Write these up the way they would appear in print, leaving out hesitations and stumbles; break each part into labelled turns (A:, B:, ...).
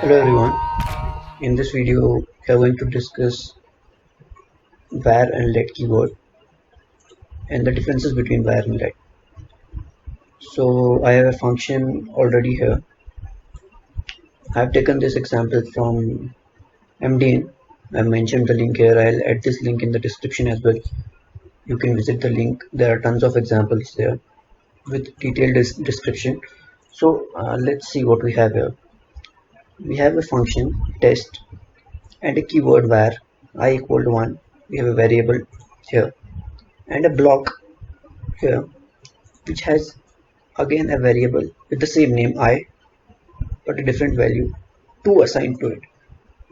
A: Hello everyone, in this video we are going to discuss var and let keyword and the differences between var and let. So I have a function already here. I have taken this example from MDN. I have mentioned the link here. I'll add this link in the description as well. You can visit the link. There are tons of examples there with detailed description. So let's see what we have here. We have a function test and a keyword var I equal to 1. We have a variable here and a block here which has again a variable with the same name I but a different value 2 assigned to it,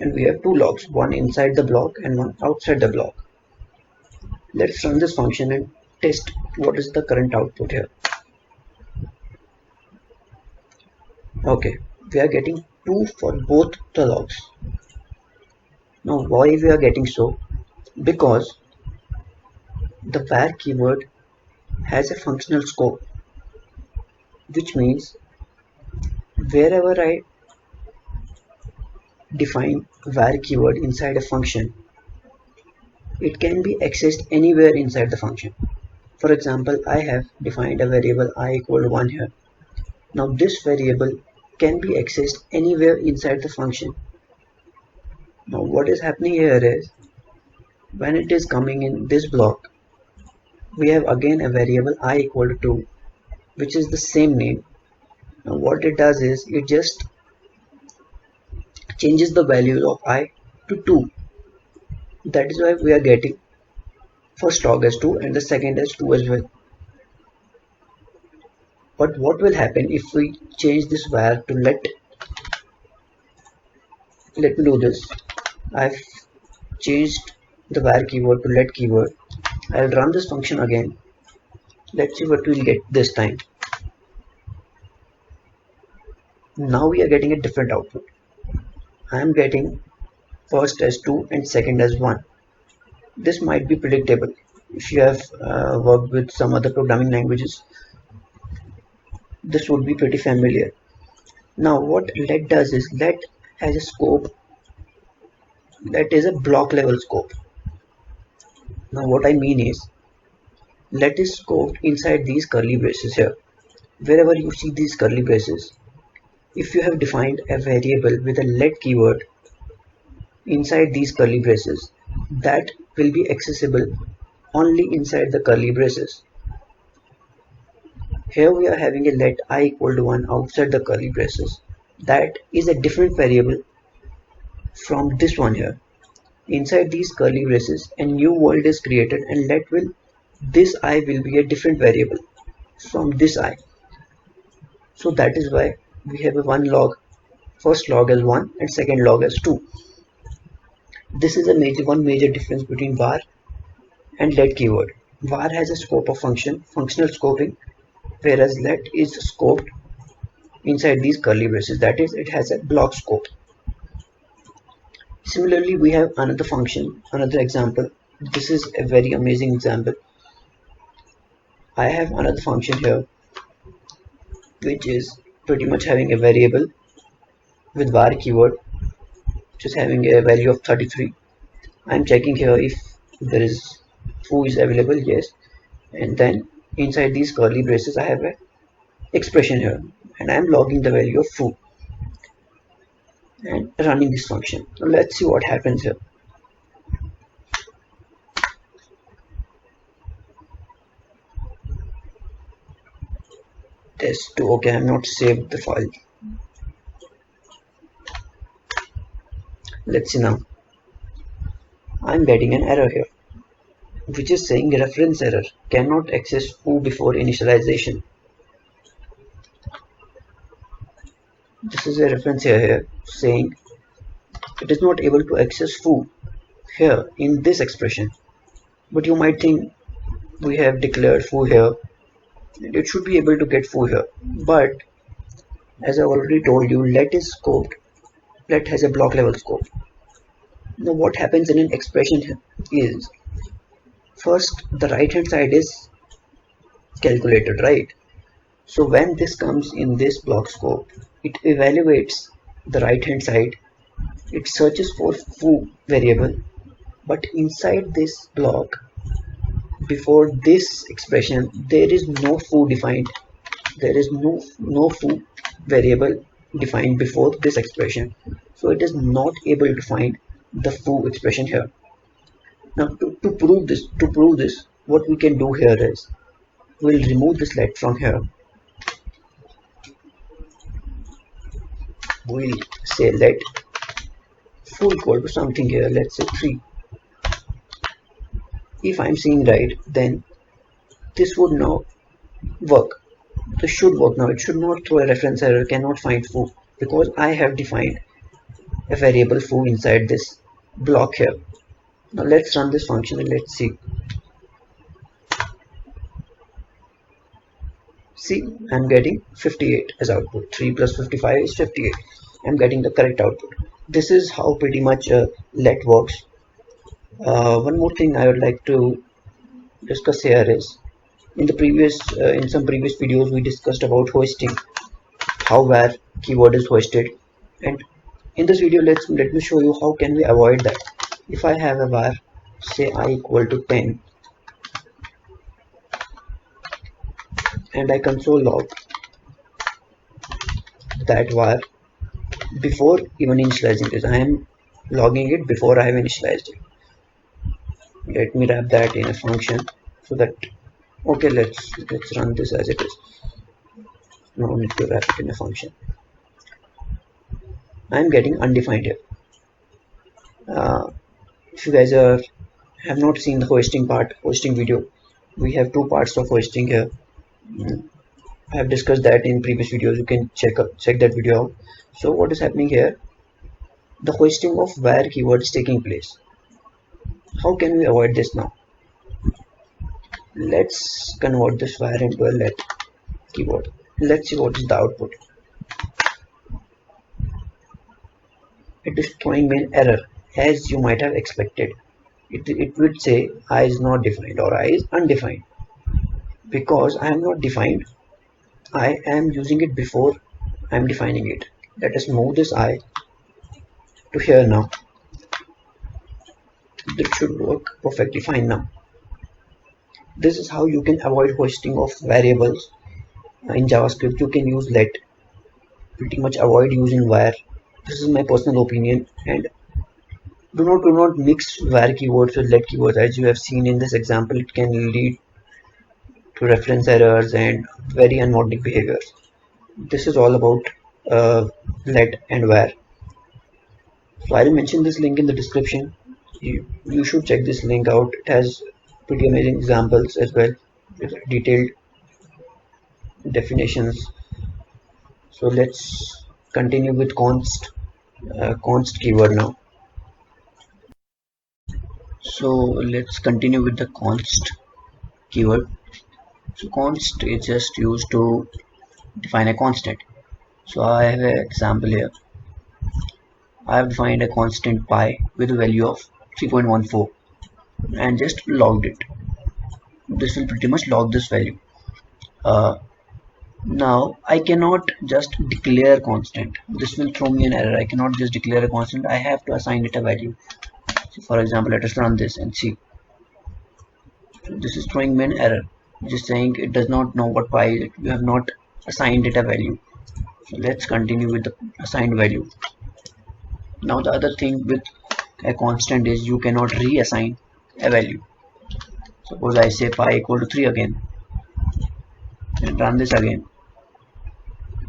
A: and we have two logs, one inside the block and one outside the block. Let's run this function and test what is the current output here. Okay, we are getting 2 for both the logs. Now why we are getting so? Because the var keyword has a functional scope, which means wherever I define var keyword inside a function, it can be accessed anywhere inside the function. For example, I have defined a variable I equal to 1 here. Now this variable can be accessed anywhere inside the function. Now what is happening here is, when it is coming in this block, we have again a variable I equal to 2, which is the same name. Now what it does is, it just changes the value of I to 2. That is why we are getting first log as 2 and the second as 2 as well. But what will happen if we change this var to let? Let me do this. I've changed the var keyword to let keyword. I'll run this function again. Let's see what we'll get this time. Now we are getting a different output. I am getting first as 2 and second as 1. This might be predictable if you have worked with some other programming languages. This would be pretty familiar. Now what let does is, let has a scope that is a block level scope. Now what I mean is, let is scoped inside these curly braces here. Wherever you see these curly braces, if you have defined a variable with a let keyword inside these curly braces, that will be accessible only inside the curly braces. Here we are having a let I equal to 1 outside the curly braces. That is a different variable from this one here. Inside these curly braces, a new world is created, and this I will be a different variable from this I. So that is why we have a first log as 1 and second log as 2. This is one major difference between var and let keyword. Var has a scope of functional scoping, whereas let is scoped inside these curly braces, that is, it has a block scope. Similarly, we have another function, another example. This is a very amazing example. I have another function here which is pretty much having a variable with var keyword, which is having a value of 33. I'm checking here if there is foo is available, yes, and then inside these curly braces I have an expression here, and I'm logging the value of foo and running this function. Now let's see what happens here. Test2. Okay, I have not saved the file. Let's see now. I'm getting an error here, which is saying reference error, cannot access foo before initialization. This is a reference here saying it is not able to access foo here in this expression. But you might think we have declared foo here, and it should be able to get foo here. But as I already told you, let is scoped. Let has a block level scope. Now what happens in an expression is, first the right hand side is calculated, right? So when this comes in this block scope, it evaluates the right hand side, it searches for foo variable, but inside this block, before this expression, there is no foo defined. There is no foo variable defined before this expression, so it is not able to find the foo expression here. Now to prove this, what we can do here is we'll remove this let from here. We'll say let foo equal to something here, let's say 3. If I'm seeing right, then this would now work. This should work now. It should not throw a reference error, cannot find foo, because I have defined a variable foo inside this block here. Now let's run this function and let's see. See, I'm getting 58 as output. 3 plus 55 is 58. I'm getting the correct output. This is how pretty much let works. One more thing I would like to discuss here is in some previous videos we discussed about hoisting, how var keyword is hoisted, and in this video let me show you how can we avoid that. If I have a var, say I equal to 10, and I console log that var before even initializing this. I am logging it before I have initialized it. Let me wrap that in a function so that, okay, let's run this as it is. No need to wrap it in a function. I am getting undefined here. If you guys have not seen the hoisting video, we have two parts of hoisting here. I have discussed that in previous videos. You can check that video out. So what is happening here? The hoisting of var keyword is taking place. How can we avoid this now? Let's convert this var into a let keyword. Let's see what is the output. It is throwing me an error, as you might have expected. It would say I is not defined or I is undefined. Because I am not defined, I am using it before I am defining it. Let us move this I to here now. This should work perfectly fine now. This is how you can avoid hoisting of variables in JavaScript. You can use let, pretty much avoid using var. This is my personal opinion, and do not mix var keywords with let keywords. As you have seen in this example, it can lead to reference errors and very unwanted behaviors. This is all about let and var. So I will mention this link in the description. You should check this link out. It has pretty amazing examples as well with detailed definitions. So let's continue with const keyword now. So let's continue with the const keyword. So const is just used to define a constant. So I have an example here. I have defined a constant pi with a value of 3.14 and just logged it. This will pretty much log this value. Now I cannot just declare constant. This will throw me an error. I cannot just declare a constant. I have to assign it a value. So for example, let us run this and see. So this is throwing me an error, just saying it does not know what pi is. You have not assigned it a value. So let's continue with the assigned value. Now the other thing with a constant is you cannot reassign a value. Suppose I say pi equal to 3 again and run this again.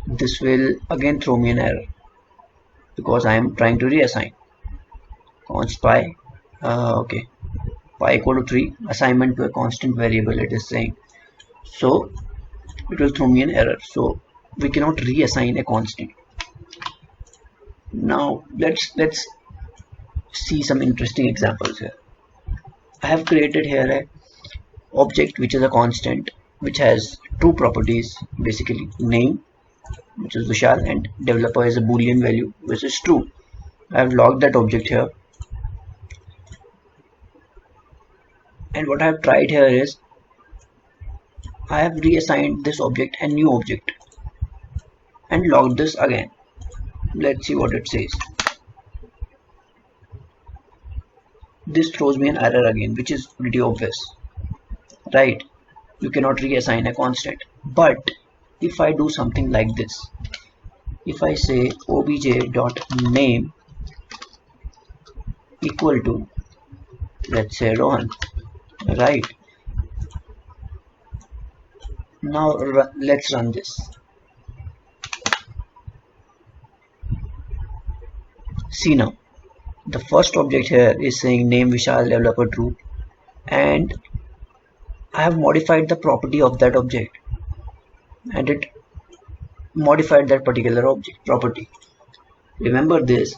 A: This will again throw me an error because I am trying to reassign. Const pi, okay, pi equal to 3, assignment to a constant variable it is saying. So it will throw me an error. So we cannot reassign a constant. Now let's see some interesting examples here. I have created here a object which is a constant which has two properties, basically name, which is Vishal, and developer is a boolean value which is true. I have logged that object here, and what I have tried here is I have reassigned this object a new object and logged this again. let's see what it says. This throws me an error again, which is pretty obvious, right? You cannot reassign a constant. But if I do something like this, if I say obj.name equal to, let's say, Rohan, right? Now let's run this. See now, the first object here is saying name Vishal developer true, and I have modified the property of that object, and it modified that particular object property. Remember this,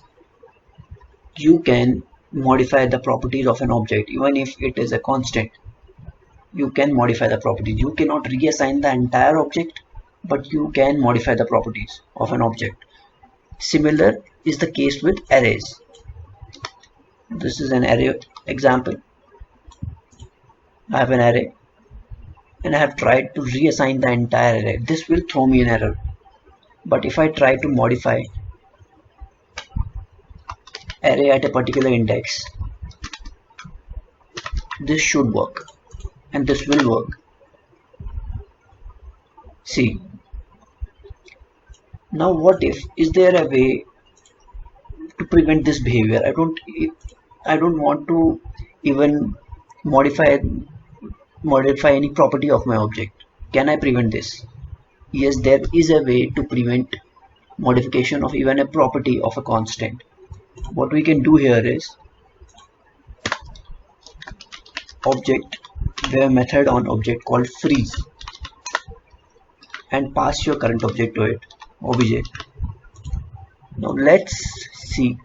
A: you can modify the properties of an object even if it is a constant. You can modify the properties. You cannot reassign the entire object, but you can modify the properties of an object. Similar is the case with arrays. This is an array example. I have an array and I have tried to reassign the entire array. This will throw me an error. But if I try to modify array at a particular index, this should work, and this will work. See, now what if, is there a way to prevent this behavior? I don't want to even modify any property of my object. Can I prevent this? Yes, there is a way to prevent modification of even a property of a constant. What we can do here is object, where method on object called freeze, and pass your current object to it, obj. Now let's see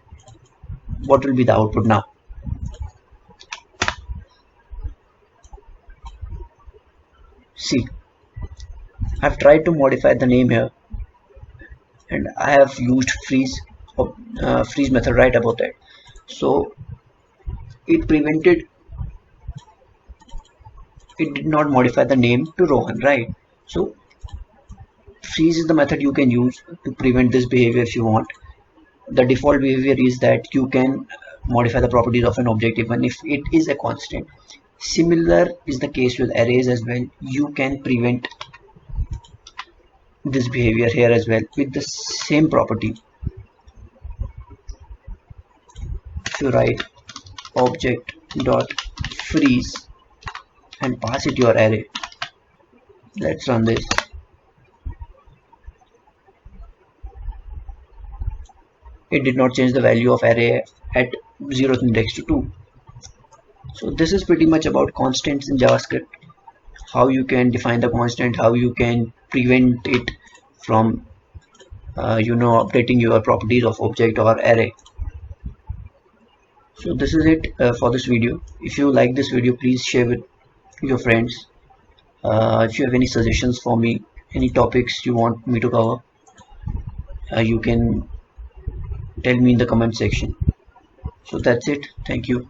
A: what will be the output now. See, I've tried to modify the name here, and I have used freeze method right about that. So it did not modify the name to Rohan, right? So freeze is the method you can use to prevent this behavior if you want. The default behavior is that you can modify the properties of an object even if it is a constant. Similar is the case with arrays as well. You can prevent this behavior here as well with the same property. If you write object dot freeze and pass it your array, let's run this. It did not change the value of array at 0th index to 2. So this is pretty much about constants in JavaScript, how you can define the constant, how you can prevent it from updating your properties of object or array. So this is it for this video. If you like this video, please share with your friends. If you have any suggestions for me, any topics you want me to cover, you can tell me in the comment section. So that's it. Thank you.